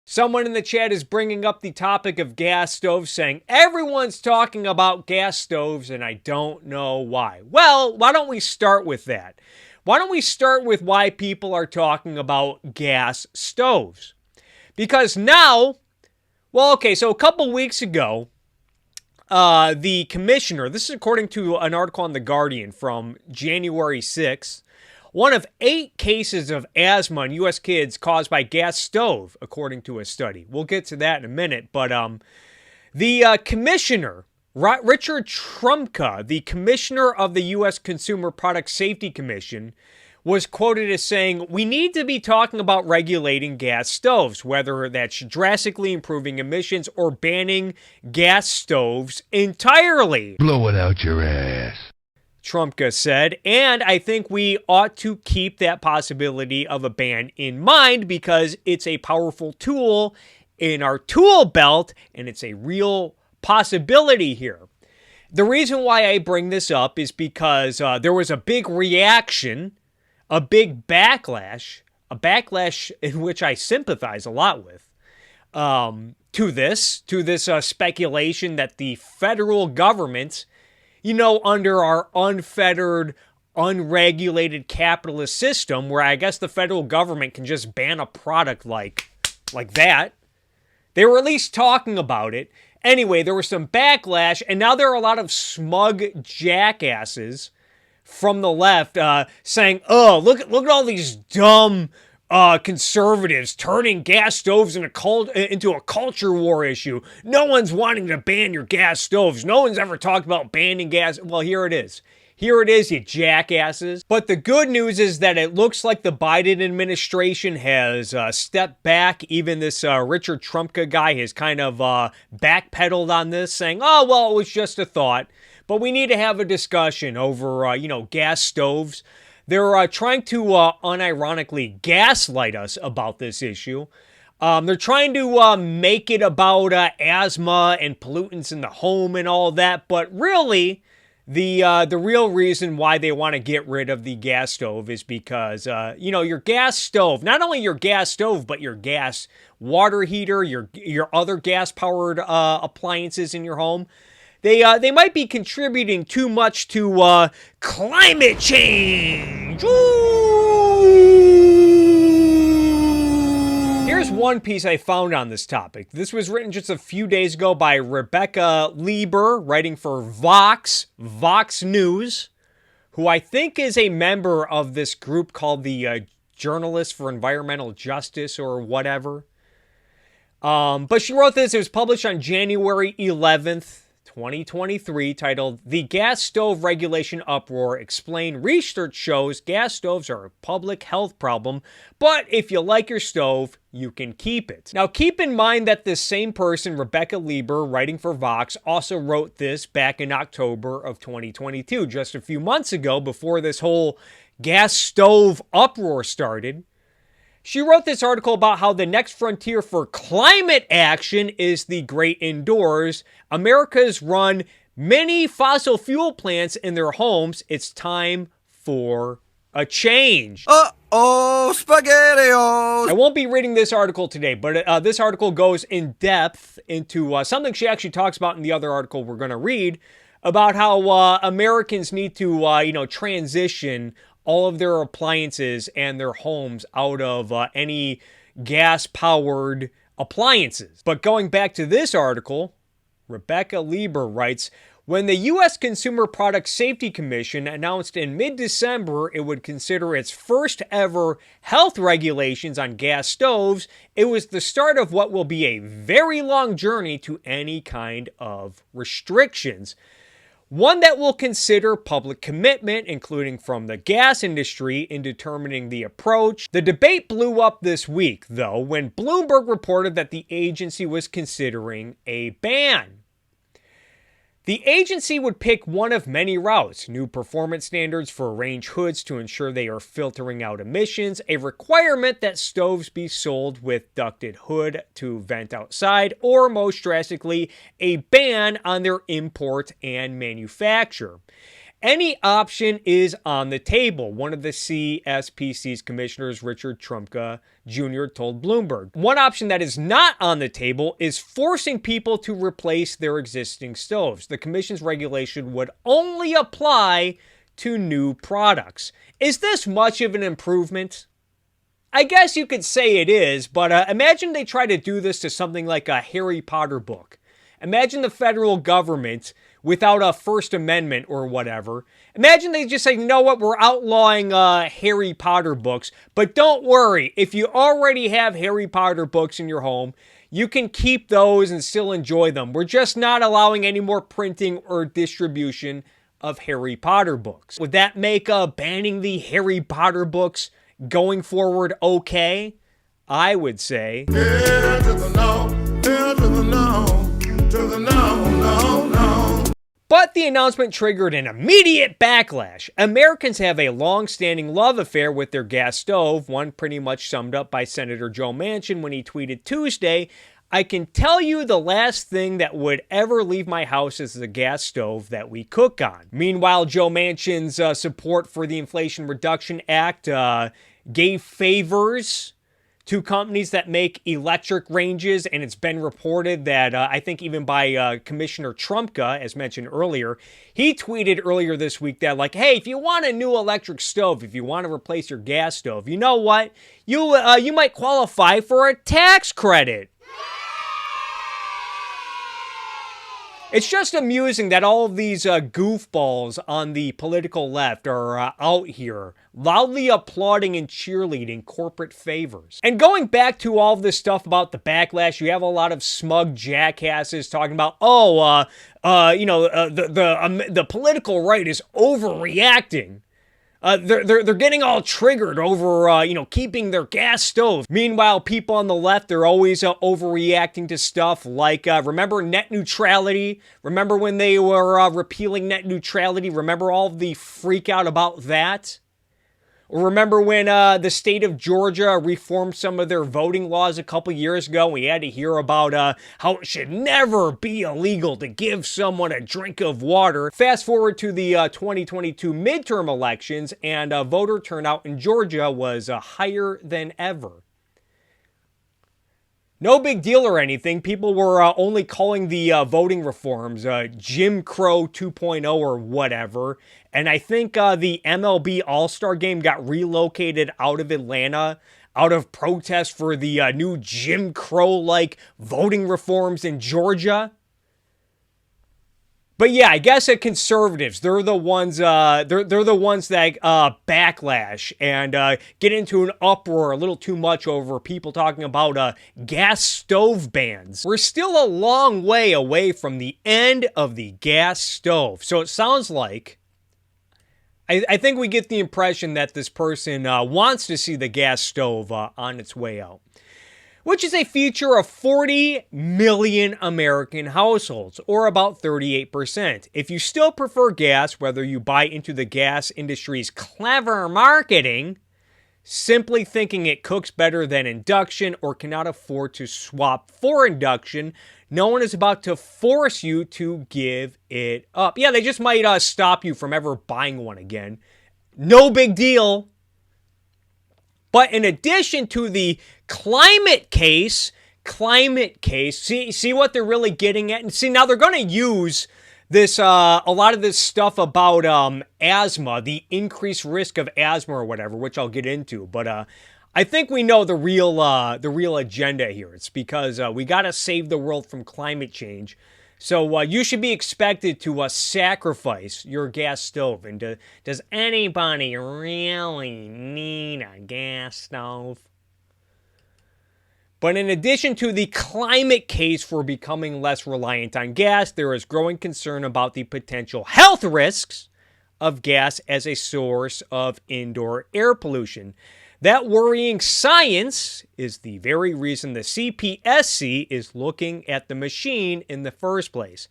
Someone in the chat is bringing up the topic of gas stoves, saying everyone's talking about gas stoves and I don't know why. Well, why don't we start with that? Why don't we start with why people are talking about gas stoves? Because now, well, okay, so a couple weeks ago, the commissioner, this is according to an article on The Guardian from January 6th, one of 8 cases of asthma in U.S. kids caused by gas stove, according to a study. We'll get to that in a minute, but the commissioner, Richard Trumka, the commissioner of the U.S. Consumer Product Safety Commission, was quoted as saying, "We need to be talking about regulating gas stoves, whether that's drastically improving emissions or banning gas stoves entirely." Blow it out your ass, Trumka said, and I think we ought to keep that possibility of a ban in mind because it's a powerful tool in our tool belt and it's a real possibility here. The reason why I bring this up is because there was a big reaction, a big backlash, a backlash in which I sympathize a lot with, to this speculation that the federal government, under our unfettered, unregulated capitalist system, where I guess the federal government can just ban a product like that. They were at least talking about it. Anyway, there was some backlash, and now there are a lot of smug jackasses from the left saying, "Oh, look at all these dumb conservatives turning gas stoves into a culture war issue. No one's wanting to ban your gas stoves. No one's ever talked about banning gas." Well, here it is. Here it is, you jackasses. But the good news is that it looks like the Biden administration has stepped back. Even this Richard Trumka guy has kind of backpedaled on this, saying, "Oh, well, it was just a thought. But we need to have a discussion over, gas stoves." They're trying to unironically gaslight us about this issue. They're trying to make it about asthma and pollutants in the home and all that. But really, the real reason why they want to get rid of the gas stove is because, your gas stove, not only your gas stove, but your gas water heater, your other gas-powered appliances in your home, they might be contributing too much to climate change. Ooh! Here's one piece I found on this topic. This was written just a few days ago by Rebecca Lieber, writing for Vox News, who I think is a member of this group called the Journalists for Environmental Justice or whatever. But she wrote this. It was published on January 11th. 2023, titled "The Gas Stove Regulation Uproar. Explain Research Shows Gas Stoves Are a Public Health Problem, but if you like your stove, you can keep it." Now, keep in mind that this same person, Rebecca Lieber, writing for Vox, also wrote this back in October of 2022, just a few months ago, before this whole gas stove uproar started. She wrote this article about how the next frontier for climate action is the great indoors. America's run many fossil fuel plants in their homes. It's time for a change. Uh-oh, SpaghettiOs! I won't be reading this article today, but this article goes in depth into something she actually talks about in the other article we're going to read, about how Americans need to, transition all of their appliances and their homes out of any gas-powered appliances. But going back to this article, Rebecca Lieber writes, when the U.S. Consumer Product Safety Commission announced in mid-December it would consider its first ever health regulations on gas stoves, it was the start of what will be a very long journey to any kind of restrictions. One that will consider public commitment, including from the gas industry, in determining the approach. The debate blew up this week, though, when Bloomberg reported that the agency was considering a ban. The agency would pick one of many routes: new performance standards for range hoods to ensure they are filtering out emissions, a requirement that stoves be sold with ducted hood to vent outside, or most drastically, a ban on their import and manufacture. Any option is on the table, one of the CSPC's commissioners, Richard Trumka Jr., told Bloomberg. One option that is not on the table is forcing people to replace their existing stoves. The commission's regulation would only apply to new products. Is this much of an improvement? I guess you could say it is, but imagine they try to do this to something like a Harry Potter book. Imagine the federal government without a First Amendment or whatever. Imagine they just say, you know what, we're outlawing Harry Potter books, but don't worry, if you already have Harry Potter books in your home, you can keep those and still enjoy them. We're just not allowing any more printing or distribution of Harry Potter books. Would that make banning the Harry Potter books going forward okay? I would say. Yeah, to the no, yeah, to the no, to the no, no, no. But the announcement triggered an immediate backlash. Americans have a long-standing love affair with their gas stove, one pretty much summed up by Senator Joe Manchin when he tweeted Tuesday, "I can tell you the last thing that would ever leave my house is the gas stove that we cook on." Meanwhile, Joe Manchin's support for the Inflation Reduction Act gave favors to companies that make electric ranges, and it's been reported that, I think even by Commissioner Trumka, as mentioned earlier, he tweeted earlier this week that, like, hey, if you want a new electric stove, if you want to replace your gas stove, you know what? You might qualify for a tax credit. It's just amusing that all of these goofballs on the political left are out here loudly applauding and cheerleading corporate favors. And going back to all of this stuff about the backlash, you have a lot of smug jackasses talking about, the political right is overreacting. They're getting all triggered over, keeping their gas stove. Meanwhile, people on the left, they're always overreacting to stuff like, remember net neutrality? Remember when they were repealing net neutrality? Remember all of the freak out about that? Or remember when the state of Georgia reformed some of their voting laws a couple years ago? We had to hear about how it should never be illegal to give someone a drink of water. Fast forward to the 2022 midterm elections, and voter turnout in Georgia was higher than ever. No big deal or anything. People were only calling the voting reforms Jim Crow 2.0 or whatever. And I think the MLB All-Star Game got relocated out of Atlanta out of protest for the new Jim Crow-like voting reforms in Georgia. But yeah, I guess conservatives, they're the ones that backlash and get into an uproar a little too much over people talking about gas stove bans. We're still a long way away from the end of the gas stove. So it sounds like, I think we get the impression that this person wants to see the gas stove on its way out, which is a feature of 40 million American households, or about 38%. If you still prefer gas, whether you buy into the gas industry's clever marketing, simply thinking it cooks better than induction, or cannot afford to swap for induction, no one is about to force you to give it up. Yeah, they just might stop you from ever buying one again. No big deal. But in addition to the climate case, see what they're really getting at? And see, now they're going to use this, a lot of this stuff about asthma, the increased risk of asthma or whatever, which I'll get into. But I think we know the real agenda here. It's because we got to save the world from climate change. So you should be expected to sacrifice your gas stove. And does anybody really need a gas stove? But in addition to the climate case for becoming less reliant on gas, there is growing concern about the potential health risks of gas as a source of indoor air pollution. That worrying science is the very reason the CPSC is looking at the machine in the first place.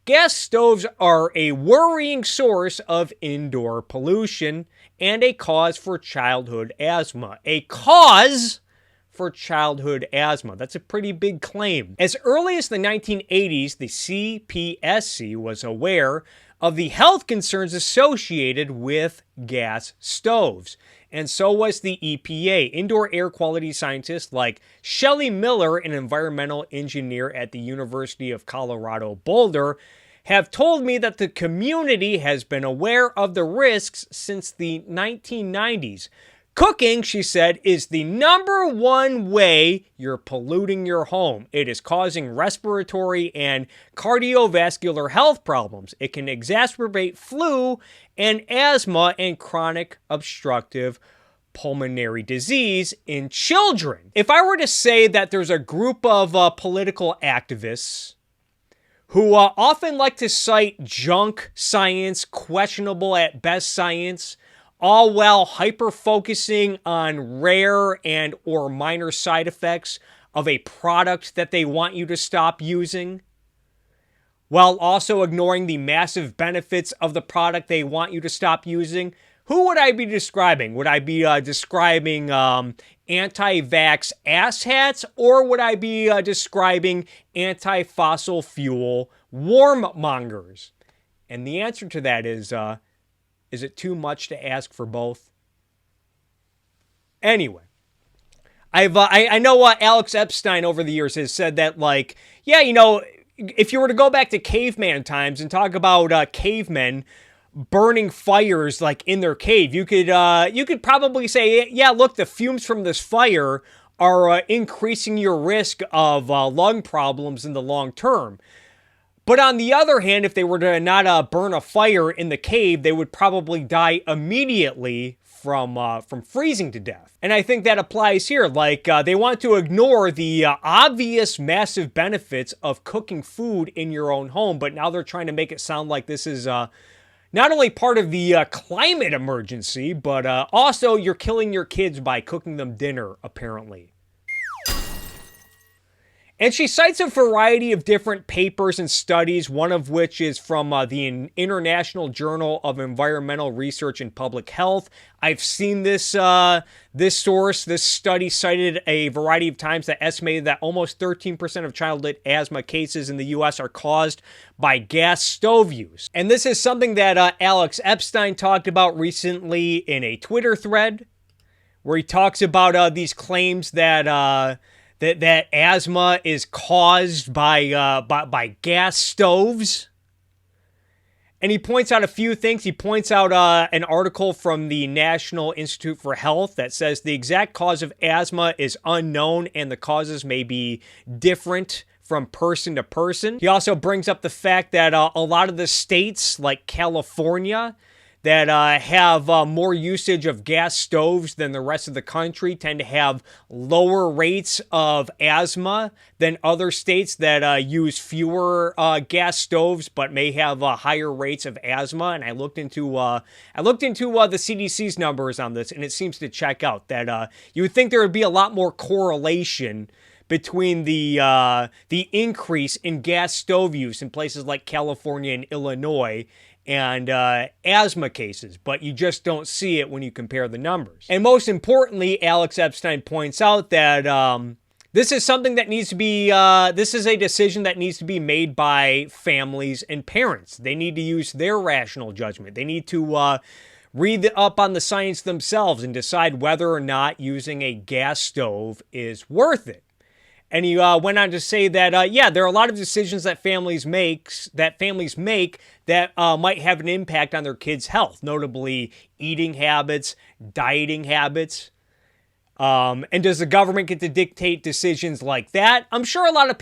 Gas stoves are a worrying source of indoor pollution and a cause for childhood asthma. A cause for childhood asthma. That's a pretty big claim. As early as the 1980s, the CPSC was aware of the health concerns associated with gas stoves. And so was the EPA. Indoor air quality scientists like Shelley Miller, an environmental engineer at the University of Colorado Boulder, have told me that the community has been aware of the risks since the 1990s. Cooking, she said, is the number one way you're polluting your home. It is causing respiratory and cardiovascular health problems. It can exacerbate flu and asthma and chronic obstructive pulmonary disease in children. If I were to say that there's a group of political activists who often like to cite junk science, questionable at best science, all while hyper-focusing on rare and or minor side effects of a product that they want you to stop using, while also ignoring the massive benefits of the product they want you to stop using, who would I be describing? Would I be describing anti-vax asshats, or would I be describing anti-fossil fuel warmongers? And the answer to that is it too much to ask for both? Anyway, I know Alex Epstein over the years has said that, like, yeah, you know, if you were to go back to caveman times and talk about cavemen burning fires like in their cave, you could probably say, yeah, look, the fumes from this fire are increasing your risk of lung problems in the long term. But on the other hand, if they were to not burn a fire in the cave, they would probably die immediately from freezing to death. And I think that applies here. Like, they want to ignore the obvious massive benefits of cooking food in your own home, but now they're trying to make it sound like this is not only part of the climate emergency, but also you're killing your kids by cooking them dinner, apparently. And she cites a variety of different papers and studies, one of which is from the International Journal of Environmental Research and Public Health. I've seen this study cited a variety of times that estimated that almost 13% of childhood asthma cases in the U.S. are caused by gas stove use. And this is something that Alex Epstein talked about recently in a Twitter thread, where he talks about these claims that that asthma is caused by gas stoves. And he points out a few things. He points out an article from the National Institute for Health that says the exact cause of asthma is unknown and the causes may be different from person to person. He also brings up the fact that a lot of the states, like California, that have more usage of gas stoves than the rest of the country tend to have lower rates of asthma than other states that use fewer gas stoves but may have higher rates of asthma. And I looked into the CDC's numbers on this, and it seems to check out that you would think there would be a lot more correlation between the increase in gas stove use in places like California and Illinois and asthma cases, but you just don't see it when you compare the numbers. And most importantly, Alex Epstein points out that this is something that needs to be, this is a decision that needs to be made by families and parents. They need to use their rational judgment. They need to read up on the science themselves and decide whether or not using a gas stove is worth it. And he went on to say that, yeah, there are a lot of decisions that families make that might have an impact on their kids' health, notably eating habits, dieting habits. And does the government get to dictate decisions like that? I'm sure a lot of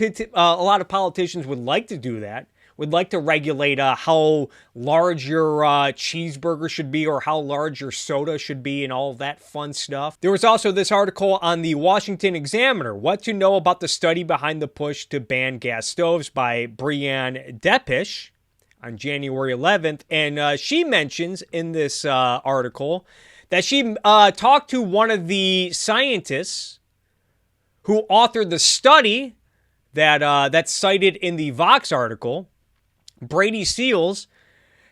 politicians would like to do that. Would like to regulate how large your cheeseburger should be or how large your soda should be and all that fun stuff. There was also this article on the Washington Examiner, What to Know About the Study Behind the Push to Ban Gas Stoves by Brianne Depish on January 11th. And she mentions in this article that she talked to one of the scientists who authored the study that's cited in the Vox article. Brady Seals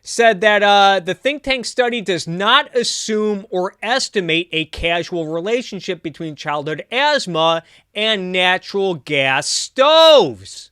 said that the think tank study does not assume or estimate a causal relationship between childhood asthma and natural gas stoves.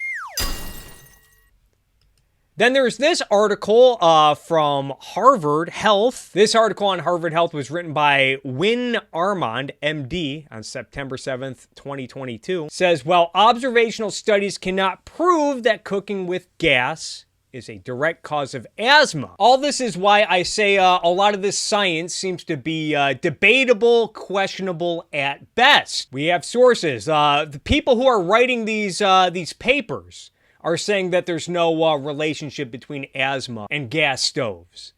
Then there's this article from Harvard Health. This article on Harvard Health was written by Win Armand, MD, on September 7th, 2022. Says, well, observational studies cannot prove that cooking with gas is a direct cause of asthma. All this is why I say a lot of this science seems to be debatable, questionable at best. We have sources. The people who are writing these papers are saying that there's no relationship between asthma and gas stoves.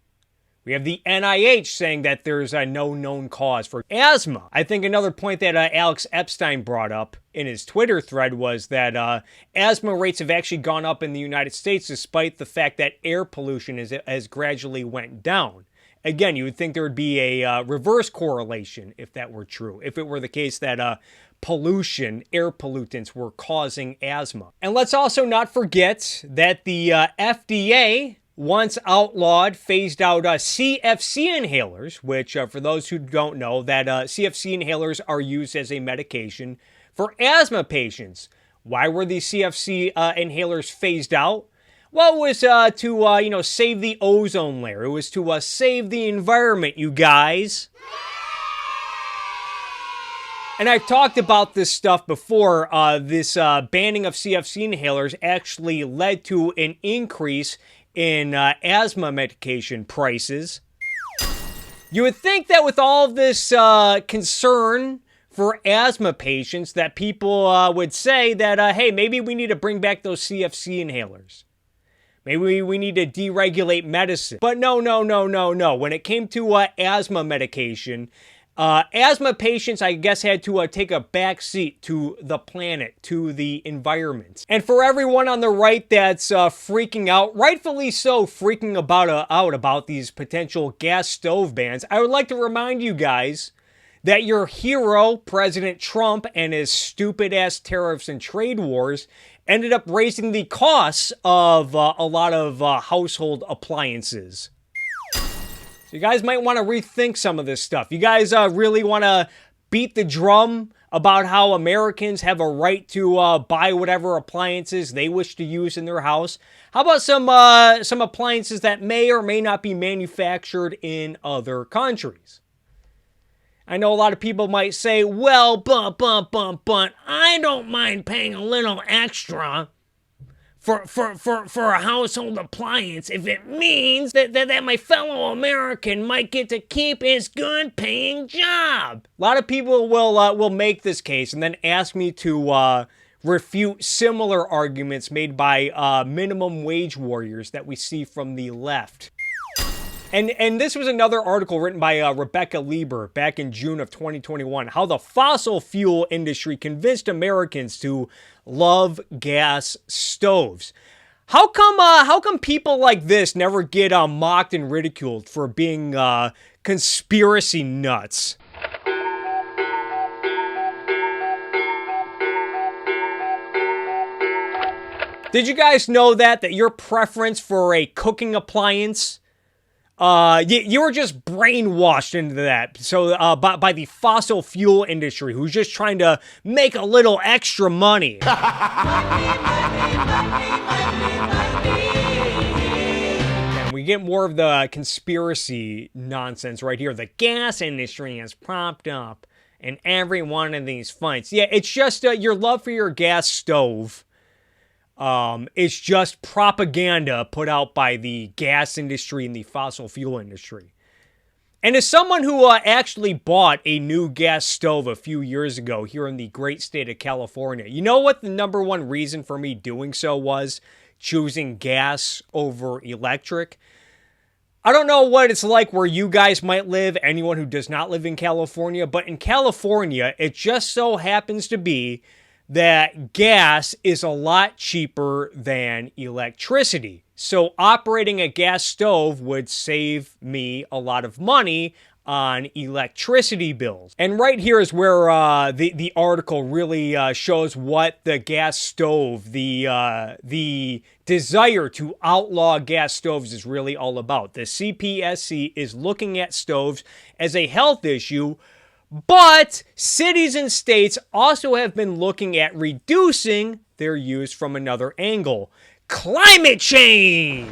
We have the NIH saying that there's no known cause for asthma. I think another point that Alex Epstein brought up in his Twitter thread was that asthma rates have actually gone up in the United States despite the fact that air pollution has gradually went down. Again, you would think there would be a reverse correlation if that were true, if it were the case that pollution, air pollutants were causing asthma. And let's also not forget that the FDA once outlawed, phased out CFC inhalers, which for those who don't know, that CFC inhalers are used as a medication for asthma patients. Why were these CFC inhalers phased out? Well, it was to save the ozone layer. It was to save the environment, you guys. And I've talked about this stuff before. This banning of CFC inhalers actually led to an increase in asthma medication prices. You would think that with all of this concern for asthma patients, that people would say that, hey, maybe we need to bring back those CFC inhalers. Maybe we need to deregulate medicine. But no. When it came to asthma medication, asthma patients, I guess, had to take a back seat to the planet, to the environment. And for everyone on the right that's freaking out, rightfully so, freaking out about these potential gas stove bans, I would like to remind you guys that your hero, President Trump, and his stupid-ass tariffs and trade wars ended up raising the costs of a lot of household appliances. So you guys might want to rethink some of this stuff. You guys really want to beat the drum about how Americans have a right to buy whatever appliances they wish to use in their house. How about some appliances that may or may not be manufactured in other countries? I know a lot of people might say, well, but, I don't mind paying a little extra for a household appliance if it means that my fellow American might get to keep his good-paying job. A lot of people will make this case and then ask me to refute similar arguments made by minimum wage warriors that we see from the left. And this was another article written by Rebecca Lieber back in June of 2021, how the fossil fuel industry convinced Americans to love gas stoves. How come people like this never get mocked and ridiculed for being conspiracy nuts? Did you guys know that your preference for a cooking appliance, you were just brainwashed into that. So by the fossil fuel industry, who's just trying to make a little extra money. And we get more of the conspiracy nonsense right here. The gas industry has propped up in every one of these fights. Yeah, it's just your love for your gas stove. It's just propaganda put out by the gas industry and the fossil fuel industry. And as someone who actually bought a new gas stove a few years ago here in the great state of California, you know what the number one reason for me doing so was? Choosing gas over electric. I don't know what it's like where you guys might live, anyone who does not live in California, but in California, it just so happens to be that gas is a lot cheaper than electricity. So operating a gas stove would save me a lot of money on electricity bills. And right here is where the article really shows what the gas stove, the desire to outlaw gas stoves is really all about. The CPSC is looking at stoves as a health issue, but cities and states also have been looking at reducing their use from another angle. climate change.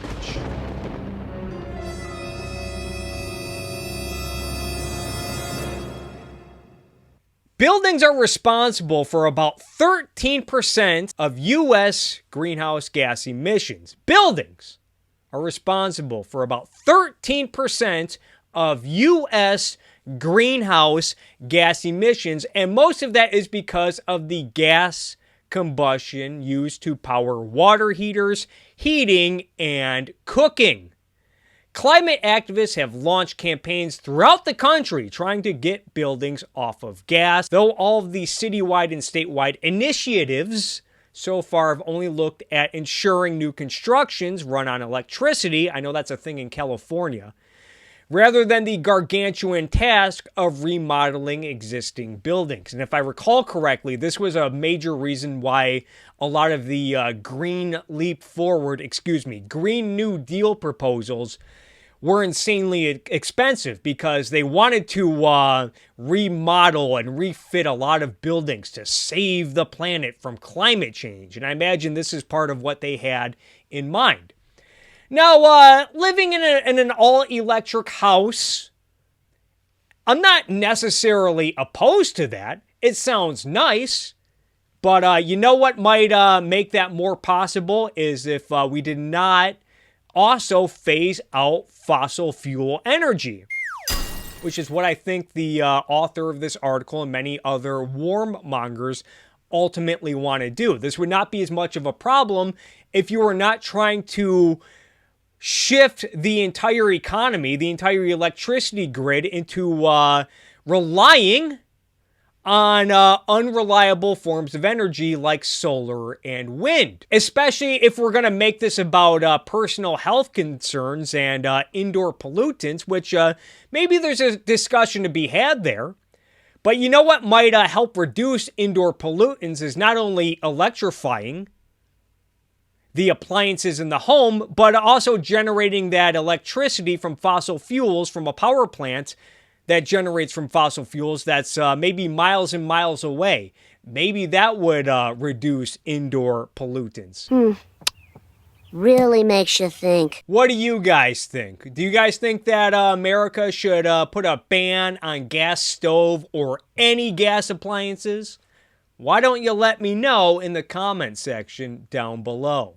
Buildings are responsible for about 13% of U.S. greenhouse gas emissions. Buildings are responsible for about 13% of U.S. greenhouse gas emissions, and most of that is because of the gas combustion used to power water heaters, heating, and cooking. Climate activists have launched campaigns throughout the country trying to get buildings off of gas, though all of these citywide and statewide initiatives so far have only looked at ensuring new constructions run on electricity. I know that's a thing in California, rather than the gargantuan task of remodeling existing buildings. And if I recall correctly, this was a major reason why a lot of the Green New Deal proposals were insanely expensive, because they wanted to remodel and refit a lot of buildings to save the planet from climate change. And I imagine this is part of what they had in mind. Now, living in an all-electric house, I'm not necessarily opposed to that. It sounds nice. But you know what might make that more possible is if we did not also phase out fossil fuel energy, which is what I think the author of this article and many other warmongers ultimately want to do. This would not be as much of a problem if you were not trying to shift the entire economy, the entire electricity grid, into relying on unreliable forms of energy like solar and wind. Especially if we're going to make this about personal health concerns and indoor pollutants, which maybe there's a discussion to be had there. But you know what might help reduce indoor pollutants is not only electrifying the appliances in the home, but also generating that electricity from fossil fuels from a power plant that generates from fossil fuels that's maybe miles and miles away. Maybe that would reduce indoor pollutants. Really makes you think. What do you guys think? Do you guys think that America should put a ban on gas stove or any gas appliances? Why don't you let me know in the comment section down below?